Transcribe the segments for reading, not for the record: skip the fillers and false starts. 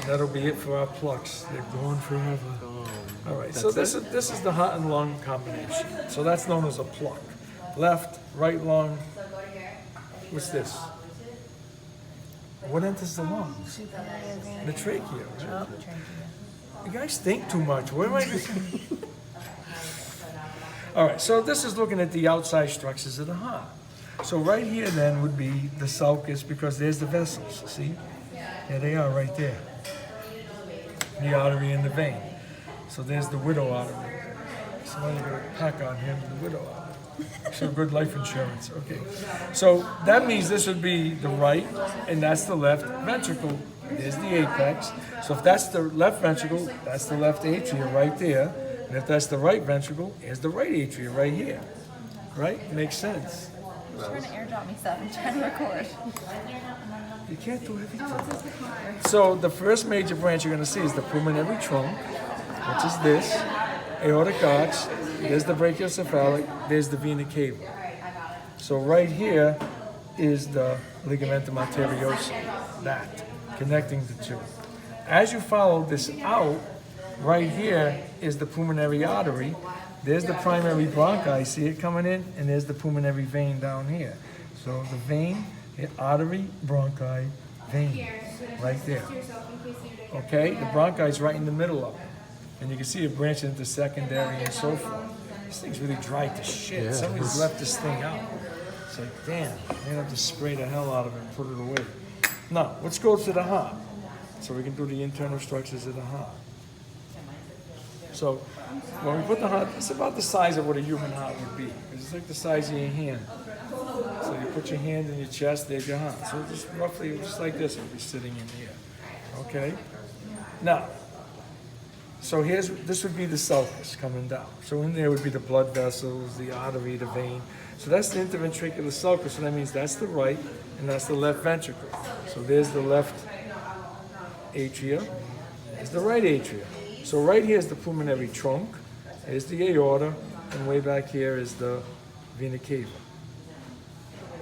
That'll be it for our plugs. They're gone forever. All right, so this is the heart and lung combination. So that's known as a plug. Left, right lung. What's this? What enters the lungs? The trachea. Right? You guys think too much. Where am I? All right, so this is looking at the outside structures of the heart. So right here then would be the sulcus, because there's the vessels, see? There they are right there. The artery and the vein. So there's the widow artery. Somebody got a pack on him, the widow artery. So good life insurance, okay. So that means this would be the right, and that's the left ventricle. There's the apex. So if that's the left ventricle, that's the left atria right there. And if that's the right ventricle, here's the right atria right here. Right? Makes sense. You're trying to airdrop me stuff. I'm trying to record. You can't do everything. So the first major branch you're going to see is the pulmonary trunk, which is this, aortic arch, there's the brachiocephalic, there's the vena cava. So right here is the ligamentum arteriosus, that, connecting the two. As you follow this out, right here is the pulmonary artery. There's the primary bronchi, see it coming in? And there's the pulmonary vein down here. So the vein, artery, bronchi, vein, right there. Okay, the bronchi is right in the middle of it. And you can see it branching into secondary and so forth. This thing's really dry to shit. Yeah, Somebody's left this thing out. It's like, damn, they have to spray the hell out of it and put it away. Now, let's go to the heart. So we can do the internal structures of the heart. So when we put the heart, it's about the size of what a human heart would be. It's like the size of your hand. So you put your hand in your chest, there's your heart. So just roughly, just like this, it would be sitting in here. Okay? Now, so this would be the sulcus coming down. So in there would be the blood vessels, the artery, the vein. So that's the interventricular sulcus. So that means that's the right and that's the left ventricle. So there's the left atria, there's the right atria. So right here is the pulmonary trunk, here's the aorta, and way back here is the vena cava.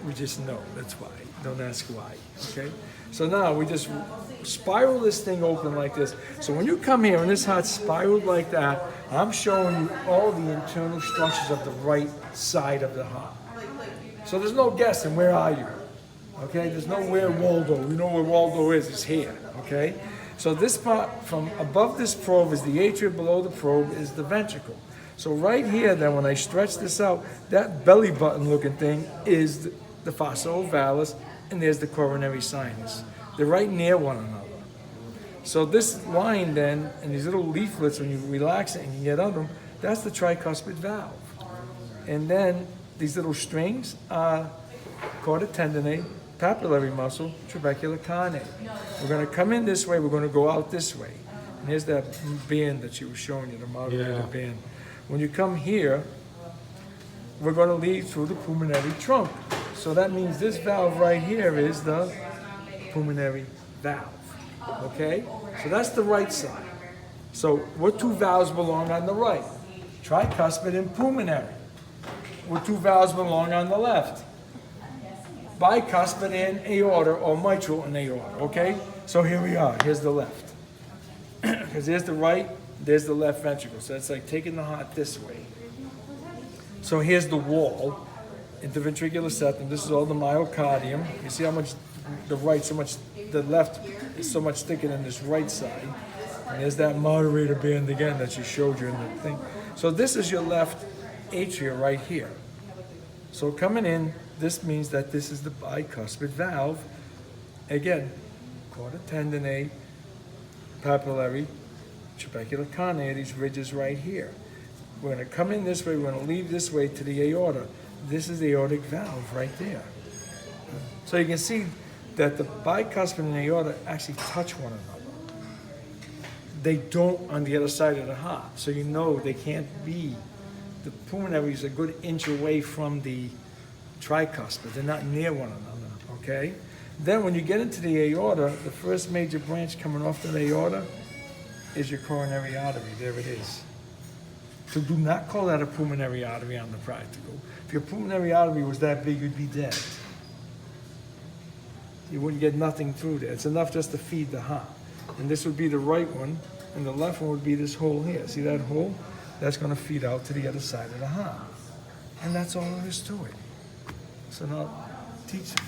We just know, that's why. Don't ask why, okay? So now we just spiral this thing open like this. So when you come here and this heart's spiraled like that, I'm showing you all the internal structures of the right side of the heart. So there's no guessing, where are you? Okay, there's no where Waldo. You know where Waldo is, it's here, okay? So this part, from above this probe is the atria, below the probe is the ventricle. So right here then, when I stretch this out, that belly button looking thing is the fossa ovalis, and there's the coronary sinus. They're right near one another. So this line then, and these little leaflets, when you relax it and you get under them, that's the tricuspid valve. And then these little strings are chorda tendineae, papillary muscle, trabecular carneate. We're going to come in this way, we're going to go out this way. And here's that band that she was showing you, the moderated band. When you come here, we're going to lead through the pulmonary trunk. So that means this valve right here is the pulmonary valve. Okay? So that's the right side. So what two valves belong on the right? Tricuspid and pulmonary. What two valves belong on the left? Bicuspid and aorta, or mitral and aorta. Okay? So here we are. Here's the left. Because there's the right, there's the left ventricle. So it's like taking the heart this way. So here's the wall, interventricular septum. This is all the myocardium. You see how much the right, so much the left is so much thicker than this right side. And there's that moderator band again that she showed you in the thing. So this is your left atria right here. So coming in, this means that this is the bicuspid valve. Again, chorda tendineae, papillary, trabecular carneate, these ridges right here. We're going to come in this way, we're going to leave this way to the aorta. This is the aortic valve right there. So you can see that the bicuspid and the aorta actually touch one another. They don't on the other side of the heart. So you know they can't be. The pulmonary is a good inch away from the tricuspid. They're not near one another, okay? Then when you get into the aorta, the first major branch coming off the aorta is your coronary artery. There it is. So do not call that a pulmonary artery on the practical. If your pulmonary artery was that big, you'd be dead. You wouldn't get nothing through there. It's enough just to feed the heart. And this would be the right one, and the left one would be this hole here. See that hole? That's gonna feed out to the other side of the heart. And that's all there is to it. So now teach them.